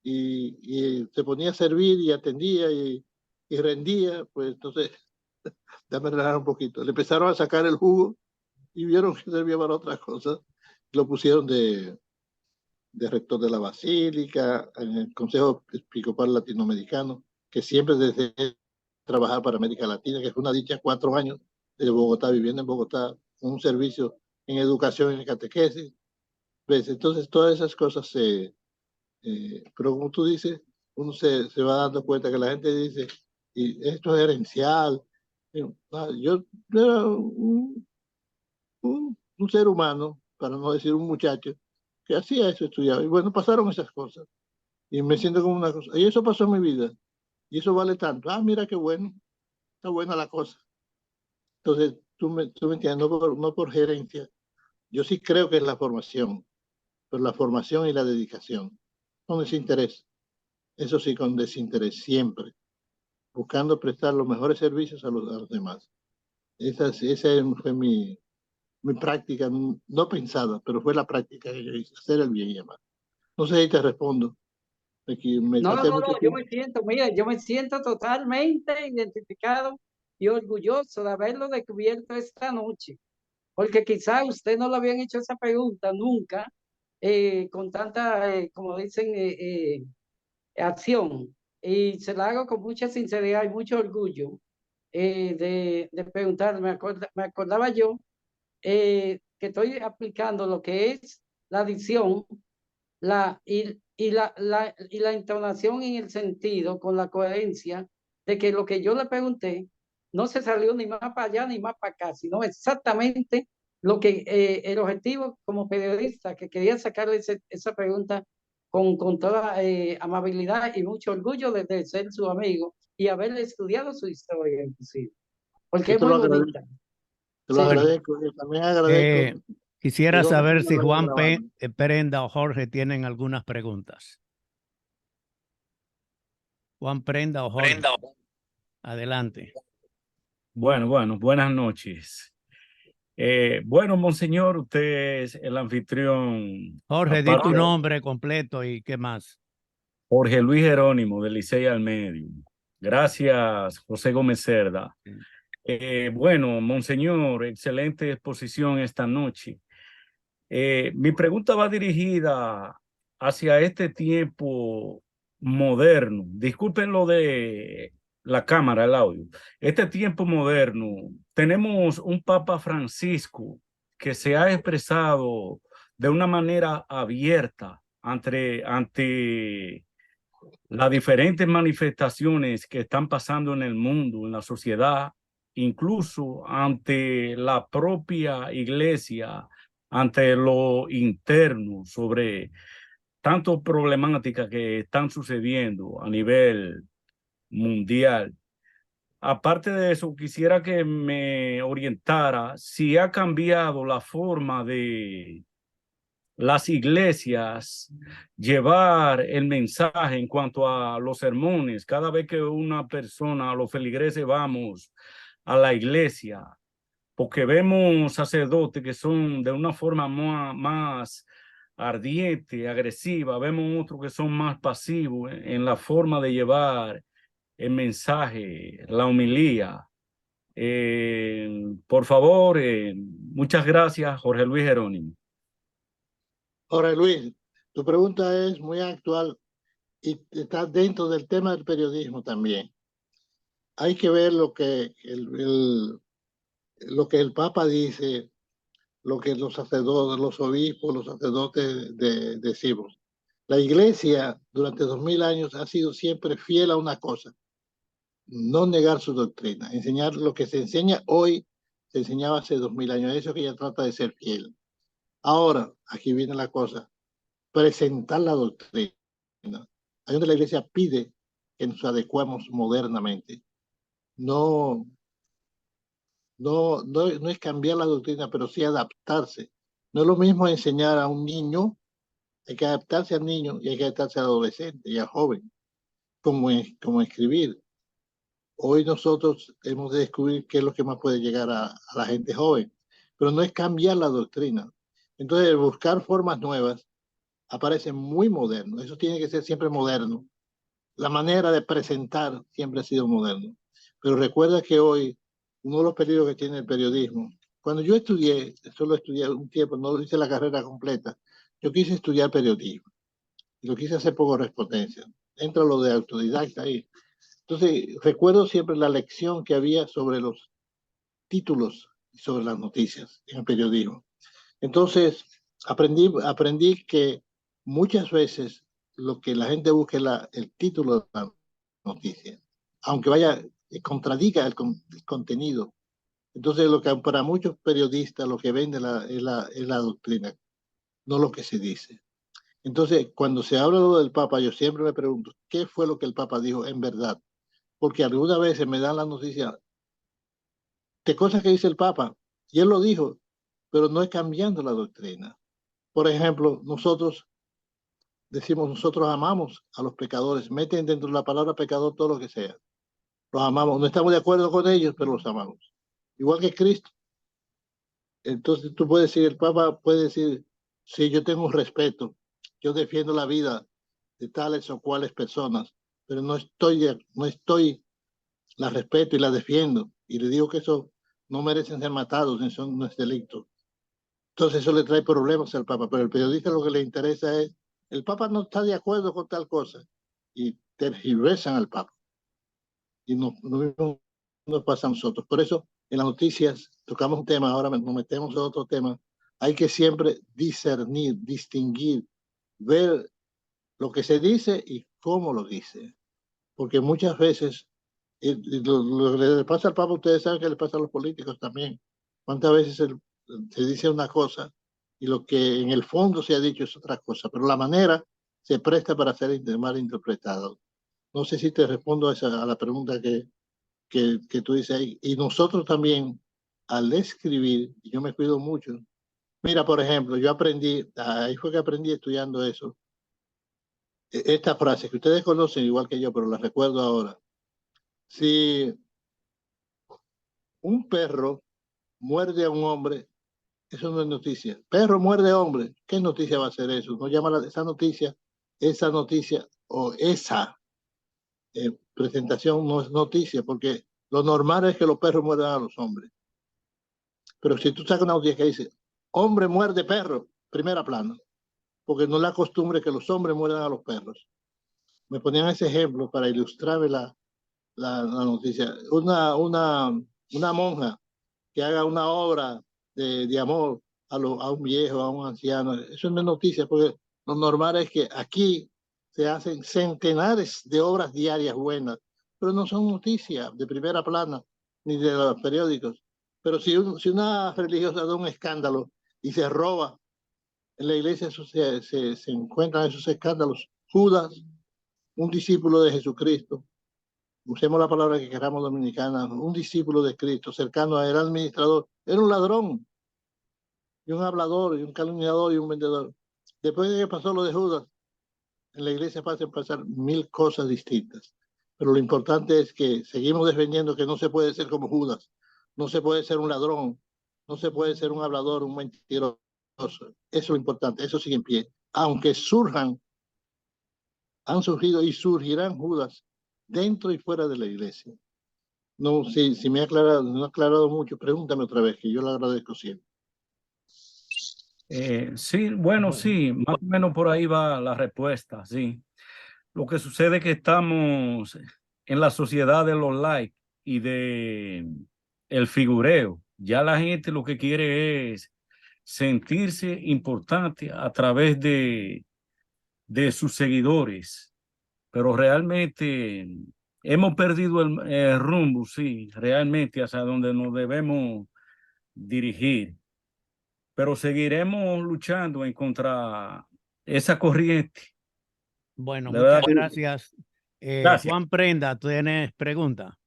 y se ponía a servir y atendía y rendía, pues entonces, déjame relajar un poquito. Le empezaron a sacar el jugo y vieron que servía para otras cosas. Lo pusieron de rector de la Basílica, en el Consejo Episcopal Latinoamericano, que siempre desde trabajar para América Latina, que fue una dicha 4 años de Bogotá, viviendo en Bogotá, con un servicio en educación y en catequesis. ¿Ves? Entonces, todas esas cosas pero como tú dices, uno se va dando cuenta que la gente dice, y esto es herencial. Yo era un ser humano, para no decir un muchacho, que hacía eso, estudiaba. Y bueno, pasaron esas cosas. Y me siento como una cosa. Y eso pasó en mi vida. Y eso vale tanto. Ah, mira qué bueno. Está buena la cosa. Entonces, tú me entiendes, no por gerencia. Yo sí creo que es la formación, pero la formación y la dedicación. Con desinterés. Eso sí, con desinterés, siempre. Buscando prestar los mejores servicios a los demás. Esa fue mi práctica, no pensada, pero fue la práctica que yo hice, hacer el bien y amar. No sé si te respondo. Me No, pasé no, no, mucho yo tiempo. me siento, mira, yo me siento totalmente identificado y orgulloso de haberlo descubierto esta noche, porque quizá usted no le habían hecho esa pregunta nunca, con tanta, como dicen, acción. Y se la hago con mucha sinceridad y mucho orgullo de preguntar. Me acordaba yo que estoy aplicando lo que es la dicción y la entonación en el sentido, con la coherencia de que lo que yo le pregunté no se salió ni más para allá ni más para acá, sino exactamente lo que el objetivo como periodista, que quería sacarle esa pregunta con toda amabilidad y mucho orgullo de ser su amigo y haberle estudiado su historia, inclusive, porque Yo es muy bonita. te lo Sí. Bueno, agradezco. Yo también agradezco de quisiera dónde saber me si lo Juan grabaron. Prenda o Jorge tienen algunas preguntas. Juan Prenda o Jorge, adelante. Bueno, buenas noches. Bueno, monseñor, usted es el anfitrión, Jorge, di tu aparte, nombre completo y qué más. Jorge Luis Jerónimo, del Licey al Medio. Gracias, José Gómez Cerda. Bueno, monseñor, excelente exposición esta noche. Mi pregunta va dirigida hacia este tiempo moderno. Disculpen lo de la cámara, el audio. Este tiempo moderno, tenemos un Papa Francisco que se ha expresado de una manera abierta ante las diferentes manifestaciones que están pasando en el mundo, en la sociedad, incluso ante la propia iglesia, ante lo interno, sobre tantas problemáticas que están sucediendo a nivel mundial. Aparte de eso, quisiera que me orientara si ha cambiado la forma de las iglesias llevar el mensaje en cuanto a los sermones. Cada vez que una persona, los feligreses, vamos a la iglesia, porque vemos sacerdotes que son de una forma más ardiente, agresiva, vemos otros que son más pasivos en la forma de llevar el mensaje, la homilía. Por favor, muchas gracias, Jorge Luis Jerónimo. Ahora, Luis, tu pregunta es muy actual y está dentro del tema del periodismo también. Hay que ver lo que lo que el Papa dice, lo que los sacerdotes, los obispos, los sacerdotes decimos. La Iglesia durante 2000 años ha sido siempre fiel a una cosa: no negar su doctrina, enseñar lo que se enseña hoy, se enseñaba hace 2000 años. Eso que ella trata de ser fiel. Ahora, aquí viene la cosa: presentar la doctrina. Ahí donde la Iglesia pide que nos adecuemos modernamente. No, no es cambiar la doctrina, pero sí adaptarse. No es lo mismo enseñar a un niño, hay que adaptarse al niño y hay que adaptarse al adolescente y al joven, como escribir. Hoy nosotros hemos de descubrir qué es lo que más puede llegar a la gente joven, pero no es cambiar la doctrina. Entonces, buscar formas nuevas aparece muy moderno. Eso tiene que ser siempre moderno. La manera de presentar siempre ha sido moderno. Pero recuerda que hoy, uno de los peligros que tiene el periodismo, cuando yo estudié, solo estudié un tiempo, no hice la carrera completa, yo quise estudiar periodismo y lo quise hacer por correspondencia. Entra lo de autodidacta ahí. Entonces, recuerdo siempre la lección que había sobre los títulos y sobre las noticias en el periodismo. Entonces, aprendí que muchas veces lo que la gente busca es el título de la noticia, aunque vaya, contradiga el contenido. Entonces, lo que para muchos periodistas lo que vende es la doctrina, no lo que se dice. Entonces, cuando se habla lo del Papa, yo siempre me pregunto, ¿qué fue lo que el Papa dijo en verdad? Porque algunas veces me dan la noticia de cosas que dice el Papa, y él lo dijo, pero no es cambiando la doctrina. Por ejemplo, nosotros decimos, nosotros amamos a los pecadores, meten dentro de la palabra pecador todo lo que sea. Los amamos, no estamos de acuerdo con ellos, pero los amamos. Igual que Cristo. Entonces tú puedes decir, el Papa puede decir, sí, yo tengo un respeto, yo defiendo la vida de tales o cuales personas, pero no estoy, la respeto y la defiendo. Y le digo que eso no merecen ser matados, eso no es delito. Entonces eso le trae problemas al Papa, pero el periodista lo que le interesa es, el Papa no está de acuerdo con tal cosa, y tergiversan al Papa. Y no nos pasa a nosotros. Por eso en las noticias tocamos un tema, ahora nos metemos en otro tema, hay que siempre discernir, distinguir, ver lo que se dice y cómo lo dice. Porque muchas veces, lo que le pasa al Papa, ustedes saben que le pasa a los políticos también. ¿Cuántas veces se dice una cosa y lo que en el fondo se ha dicho es otra cosa? Pero la manera se presta para ser mal interpretado. No sé si te respondo a la pregunta que tú dices ahí. Y nosotros también, al escribir, y yo me cuido mucho. Mira, por ejemplo, yo aprendí, ahí fue que aprendí estudiando eso, esta frase que ustedes conocen igual que yo, pero la recuerdo ahora. Si un perro muerde a un hombre, eso no es noticia. Perro muerde a hombre, ¿qué noticia va a ser eso? No llama esa noticia o esa presentación no es noticia, porque lo normal es que los perros muerdan a los hombres. Pero si tú sacas una noticia que dice, hombre muerde perro, primera plana, porque no es la costumbre que los hombres muerdan a los perros. Me ponían ese ejemplo para ilustrarme la noticia. Una monja que haga una obra de amor a un viejo, a un anciano, eso no es noticia, porque lo normal es que aquí se hacen centenares de obras diarias buenas, pero no son noticias de primera plana ni de los periódicos. Pero si una religiosa da un escándalo y se roba, en la iglesia se encuentran esos escándalos. Judas, un discípulo de Jesucristo, usemos la palabra que queramos dominicana, un discípulo de Cristo, cercano a él, administrador, era un ladrón, y un hablador, y un calumniador, y un vendedor. Después de que pasó lo de Judas, en la iglesia pasan pasar 1000 cosas distintas. Pero lo importante es que seguimos defendiendo que no se puede ser como Judas, no se puede ser un ladrón, no se puede ser un hablador, un mentiroso. Eso es lo importante, eso sigue en pie. Aunque han surgido y surgirán Judas dentro y fuera de la iglesia. No, si me ha aclarado, no ha aclarado mucho, pregúntame otra vez, que yo le agradezco siempre. Sí, bueno, sí, más o menos por ahí va la respuesta, sí. Lo que sucede es que estamos en la sociedad de los likes y de el figureo. Ya la gente lo que quiere es sentirse importante a través de sus seguidores, pero realmente hemos perdido el rumbo, sí, realmente hacia donde nos debemos dirigir, pero seguiremos luchando en contra esa corriente. Bueno, De muchas verdad. gracias. Gracias. Juan Prenda, ¿tú tienes pregunta?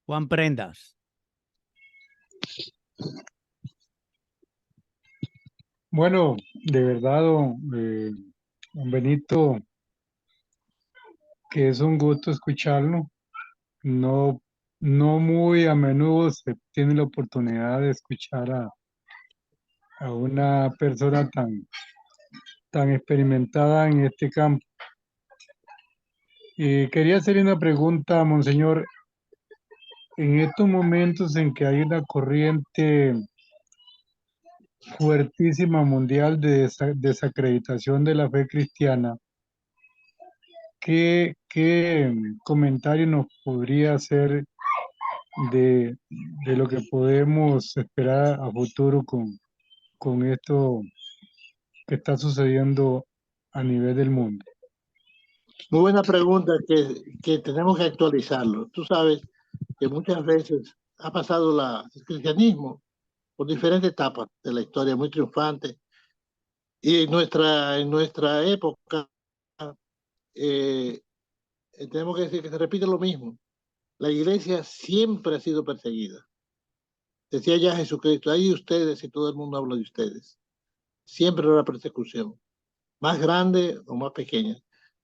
Juan Prendas. Bueno, de verdad, don Benito, que es un gusto escucharlo. No, no muy a menudo se tiene la oportunidad de escuchar a una persona tan experimentada en este campo. Quería hacerle una pregunta, Monseñor. En estos momentos en que hay una corriente fuertísima mundial de desacreditación de la fe cristiana, ¿qué comentario nos podría hacer de lo que podemos esperar a futuro con esto que está sucediendo a nivel del mundo? Muy buena pregunta que tenemos que actualizarlo. Tú sabes que muchas veces ha pasado el cristianismo por diferentes etapas de la historia, muy triunfante. Y en nuestra época, eh, tenemos que decir que se repite lo mismo. La iglesia siempre ha sido perseguida. Decía ya Jesucristo, hay de ustedes y todo el mundo habla de ustedes. Siempre habrá persecución, más grande o más pequeña.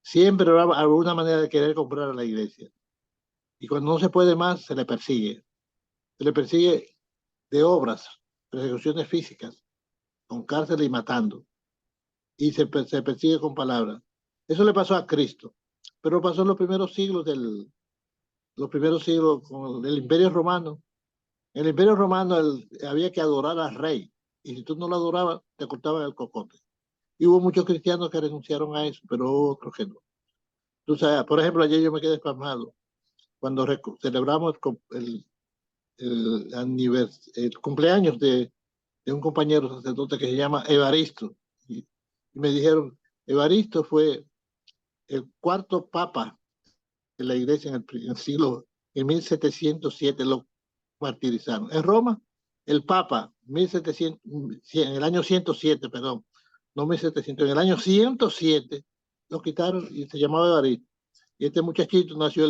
Siempre habrá alguna manera de querer comprar a la iglesia. Y cuando no se puede más, se le persigue. Se le persigue de obras, persecuciones físicas, con cárcel y matando. Y se persigue con palabras. Eso le pasó a Cristo. Pero pasó en los primeros siglos con el Imperio Romano. En el Imperio Romano había que adorar al rey. Y si tú no lo adorabas, te cortaban el cocote. Y hubo muchos cristianos que renunciaron a eso, pero otros que no. Tú sabes, por ejemplo, ayer yo me quedé pasmado cuando celebramos el cumpleaños de un compañero sacerdote que se llama Evaristo. Y me dijeron, Evaristo fue el cuarto papa de la iglesia en 1707 lo martirizaron. En Roma, el papa, 1700, en el año 107, perdón, no 1700, en el año 107 lo quitaron y se llamaba Evaristo. Y este muchachito nació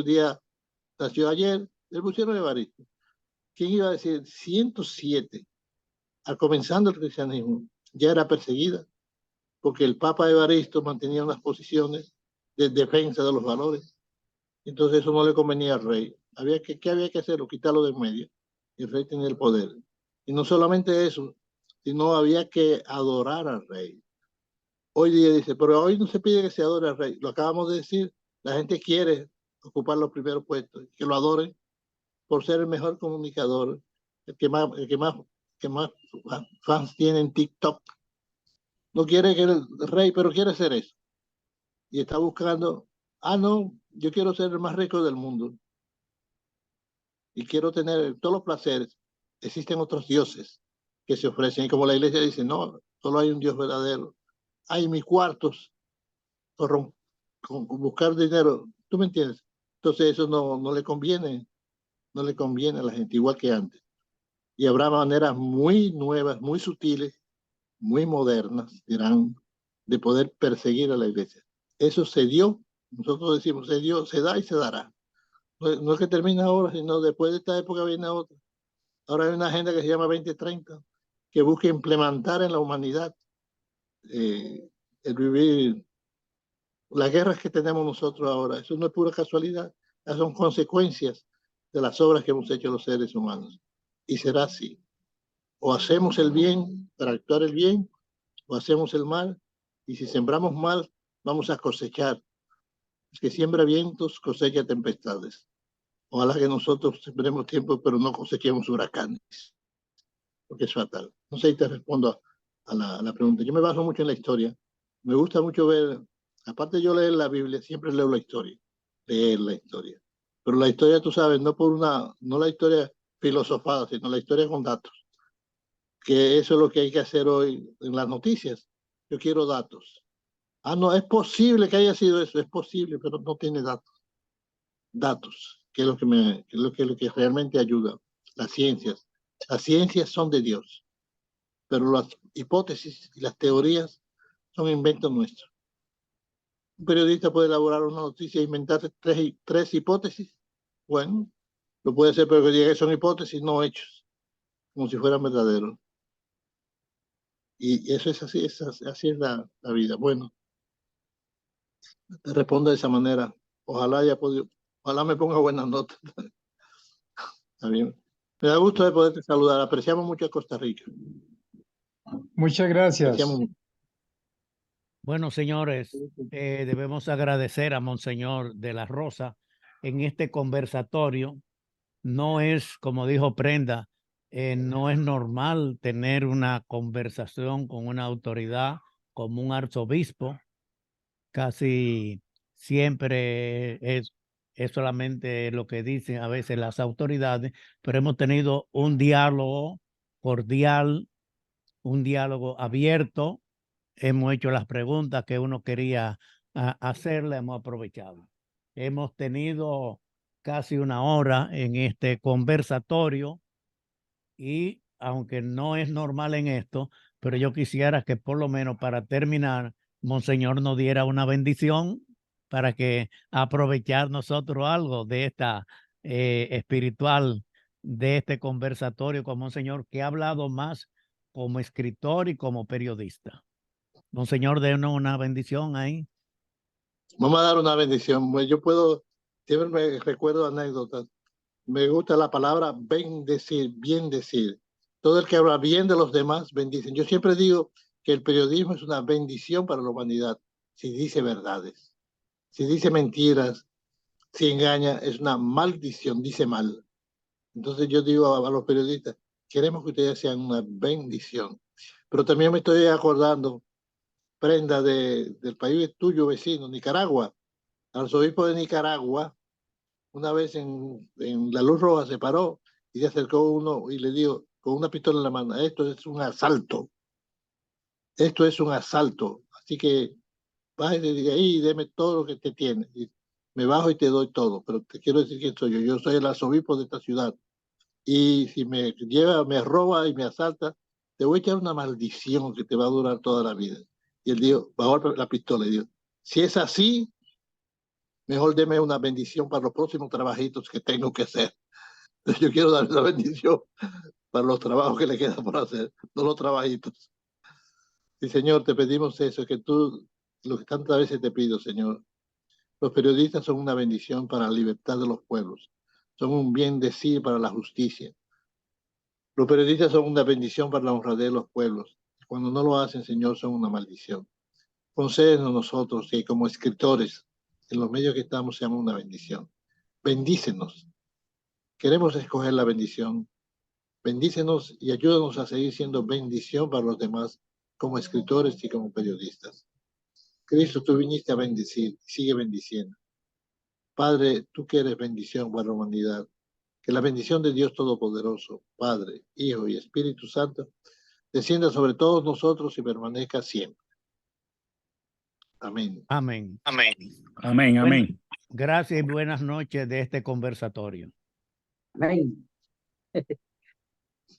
ayer, le pusieron Evaristo. ¿Quién iba a decir 107? Al comenzando el cristianismo, ya era perseguida, porque el Papa Evaristo mantenía unas posiciones de defensa de los valores. Entonces eso no le convenía al rey. ¿Qué había que hacerlo? Quitarlo de en medio. Y el rey tenía el poder. Y no solamente eso, sino había que adorar al rey. Hoy día dice, pero hoy no se pide que se adore al rey. Lo acabamos de decir, la gente quiere ocupar los primeros puestos, que lo adoren por ser el mejor comunicador, el que más fans tiene en TikTok. No quiere que el rey, pero quiere ser eso. Y está buscando, no, yo quiero ser el más rico del mundo. Y quiero tener todos los placeres. Existen otros dioses que se ofrecen. Y como la iglesia dice, no, solo hay un Dios verdadero. Hay mis cuartos con buscar dinero. ¿Tú me entiendes? Entonces eso no le conviene. No le conviene a la gente, igual que antes. Y habrá maneras muy nuevas, muy sutiles, muy modernas, dirán, de poder perseguir a la iglesia. Eso se dio, nosotros decimos, se dio, se da y se dará. No es que termina ahora, sino después de esta época viene otra. Ahora hay una agenda que se llama 2030, que busca implementar en la humanidad el vivir las guerras que tenemos nosotros ahora. Eso no es pura casualidad, esas son consecuencias de las obras que hemos hecho los seres humanos. Y será así. O hacemos el bien para actuar el bien, o hacemos el mal, y si sembramos mal, vamos a cosechar. Es que siembra vientos, cosecha tempestades. Ojalá que nosotros sembremos tiempo, pero no cosechemos huracanes, porque es fatal. No sé si te respondo a la pregunta. Yo me baso mucho en la historia. Me gusta mucho ver, aparte de yo leer la Biblia, siempre leo la historia. Leer la historia. Pero la historia, tú sabes, no la historia filosofada, sino la historia con datos. Que eso es lo que hay que hacer hoy en las noticias. Yo quiero datos. No, es posible que haya sido eso, es posible, pero no tiene datos. Datos, que es lo que realmente ayuda. Las ciencias. Las ciencias son de Dios, pero las hipótesis y las teorías son inventos nuestros. Un periodista puede elaborar una noticia e inventar tres hipótesis. Bueno, lo puede hacer, pero que diga que son hipótesis, no hechos, como si fueran verdaderos. Y eso es así, así es la vida. Bueno, te respondo de esa manera. Ojalá me ponga buenas notas. Está bien. Me da gusto de poderte saludar. Apreciamos mucho a Costa Rica. Muchas gracias. Apreciamos mucho. Bueno, señores, debemos agradecer a Monseñor de la Rosa en este conversatorio. No es, como dijo Prenda, no es normal tener una conversación con una autoridad como un arzobispo. Casi siempre es solamente lo que dicen a veces las autoridades, pero hemos tenido un diálogo cordial, un diálogo abierto. Hemos hecho las preguntas que uno quería hacerle, hemos aprovechado. Hemos tenido casi una hora en este conversatorio y aunque no es normal en esto, pero yo quisiera que por lo menos para terminar, Monseñor nos diera una bendición para que aprovechar nosotros algo de esta espiritual, de este conversatorio con Monseñor, que ha hablado más como escritor y como periodista. Monseñor, denos una bendición ahí. Vamos a dar una bendición. Siempre me recuerdo anécdotas. Me gusta la palabra bendecir, bien decir. Todo el que habla bien de los demás, bendicen. Yo siempre digo que el periodismo es una bendición para la humanidad si dice verdades. Si dice mentiras, si engaña, es una maldición, dice mal. Entonces yo digo a los periodistas, queremos que ustedes sean una bendición. Pero también me estoy acordando, Prenda, del país tuyo vecino, Nicaragua. Al arzobispo de Nicaragua, una vez en la Luz Roja se paró y se acercó uno y le dijo con una pistola en la mano, esto es un asalto. Esto es un asalto. Así que bájese de ahí y deme todo lo que te tiene. Y me bajo y te doy todo. Pero te quiero decir quién soy yo. Yo soy el arzobispo de esta ciudad. Y si me lleva, me roba y me asalta, te voy a echar una maldición que te va a durar toda la vida. Y él dijo, bajó la pistola y dijo, si es así, mejor deme una bendición para los próximos trabajitos que tengo que hacer. Entonces yo quiero darle una bendición para los trabajos que le quedan por hacer, no los trabajitos. Y Señor, te pedimos eso, que tú, lo que tantas veces te pido, Señor, los periodistas son una bendición para la libertad de los pueblos. son un bien decir para la justicia. Los periodistas son una bendición para la honradez de los pueblos. Cuando no lo hacen, Señor, son una maldición. Concédenos nosotros que como escritores, en los medios que estamos, seamos una bendición. Bendícenos. Queremos escoger la bendición. Bendícenos y ayúdanos a seguir siendo bendición para los demás como escritores y como periodistas. Cristo, tú viniste a bendecir y sigue bendiciendo. Padre, tú que eres bendición para la humanidad, que la bendición de Dios Todopoderoso, Padre, Hijo y Espíritu Santo, descienda sobre todos nosotros y permanezca siempre. Amén. Amén. Amén. Amén. Amén. Gracias y buenas noches de este conversatorio. Amén.